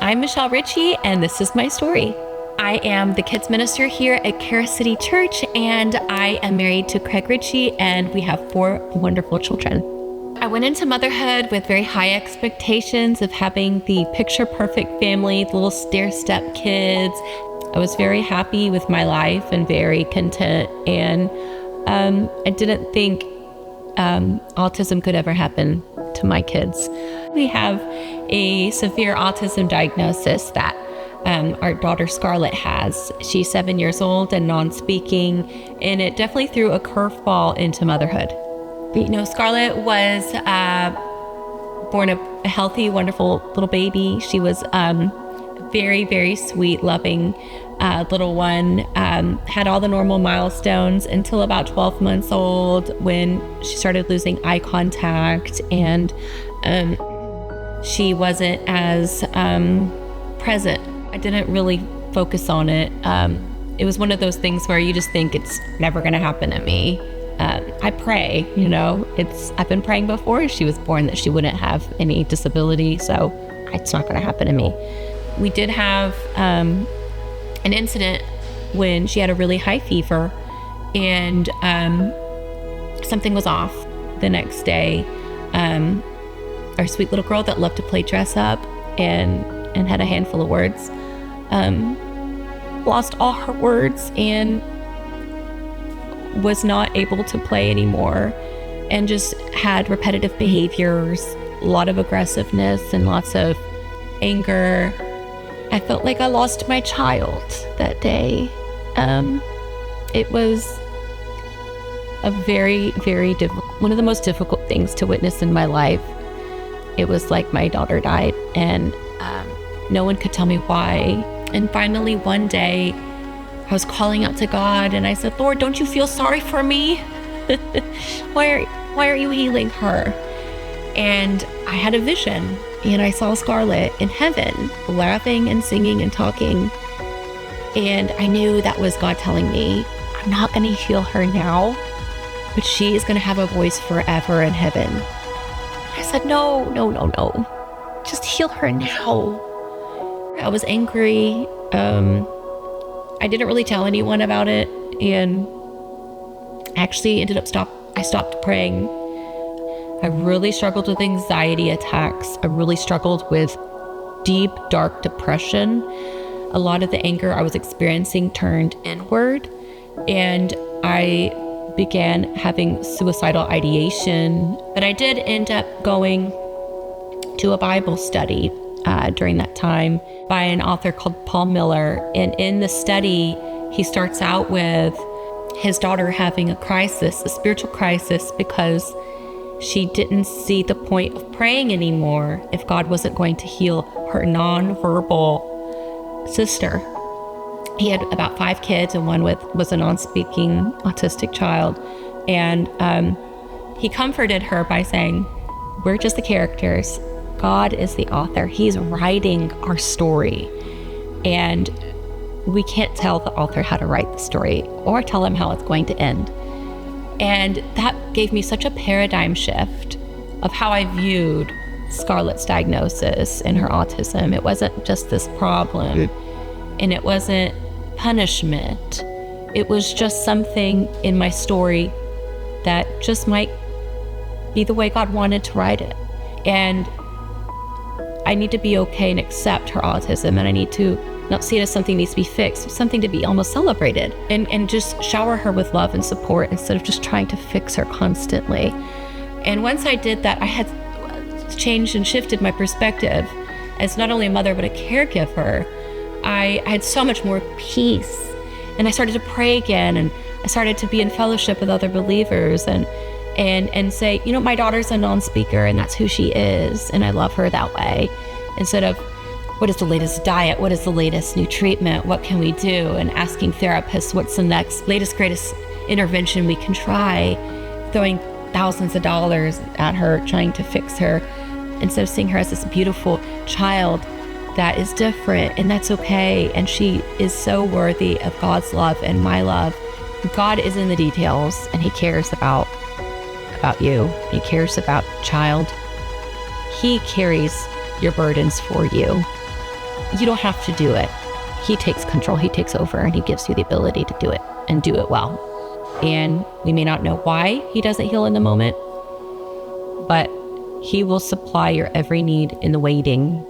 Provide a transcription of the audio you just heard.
I'm Michelle Richey, and this is my story. I am the kids minister here at Kara City Church, and I am married to Craig Richey, and we have 4 wonderful children. I went into motherhood with very high expectations of having the picture-perfect family, the little stair-step kids. I was very happy with my life and very content, and I didn't think autism could ever happen to my kids. We have a severe autism diagnosis that our daughter Scarlett has. She's 7 years old and non-speaking, and it definitely threw a curveball into motherhood. You know, Scarlett was born a healthy, wonderful little baby. She was very, very sweet, loving little one. Had all the normal milestones until about 12 months old, when she started losing eye contact, and she wasn't as present. I didn't really focus on it. It was one of those things where you just think it's never going to happen to me. I pray, I've been praying before she was born that she wouldn't have any disability, so it's not going to happen to me. We did have an incident when she had a really high fever, and something was off the next day. Our sweet little girl that loved to play dress up and had a handful of words, lost all her words and was not able to play anymore, and just had repetitive behaviors, a lot of aggressiveness and lots of anger. I felt like I lost my child that day. It was a very, very difficult, one of the most difficult things to witness in my life. It was like my daughter died, and no one could tell me why. And finally one day I was calling out to God, and I said, Lord, don't you feel sorry for me? Why are you healing her? And I had a vision, and I saw Scarlett in heaven laughing and singing and talking. And I knew that was God telling me, I'm not going to heal her now, but she is going to have a voice forever in heaven. I said, no. Just heal her now. I was angry. I didn't really tell anyone about it, and actually I stopped praying. I really struggled with anxiety attacks. I really struggled with deep, dark depression. A lot of the anger I was experiencing turned inward, and I began having suicidal ideation. But I did end up going to a Bible study during that time by an author called Paul Miller. And in the study, he starts out with his daughter having a spiritual crisis, because she didn't see the point of praying anymore if God wasn't going to heal her nonverbal sister. He had about 5 kids, and one was a non-speaking autistic child. And he comforted her by saying, we're just the characters. God is the author. He's writing our story. And we can't tell the author how to write the story or tell him how it's going to end. And that gave me such a paradigm shift of how I viewed Scarlett's diagnosis and her autism. It wasn't just this problem, and it wasn't punishment. It was just something in my story that just might be the way God wanted to write it. And I need to be okay and accept her autism, and I need to not see it as something that needs to be fixed, something to be almost celebrated, and just shower her with love and support instead of just trying to fix her constantly. And once I did that, I had changed and shifted my perspective as not only a mother, but a caregiver. I had so much more peace, and I started to pray again, and I started to be in fellowship with other believers and say, my daughter's a non-speaker, and that's who she is, and I love her that way, instead of what is the latest diet, what is the latest new treatment, what can we do, and asking therapists what's the next latest greatest intervention we can try, throwing thousands of dollars at her trying to fix her, instead of seeing her as this beautiful child that is different, and that's okay, and she is so worthy of God's love and my love. God is in the details, and he cares about you. He cares about child. He carries your burdens for you. you don't have to do it. He takes control, he takes over, and he gives you the ability to do it and do it well. And we may not know why he doesn't heal in the moment, but he will supply your every need in the waiting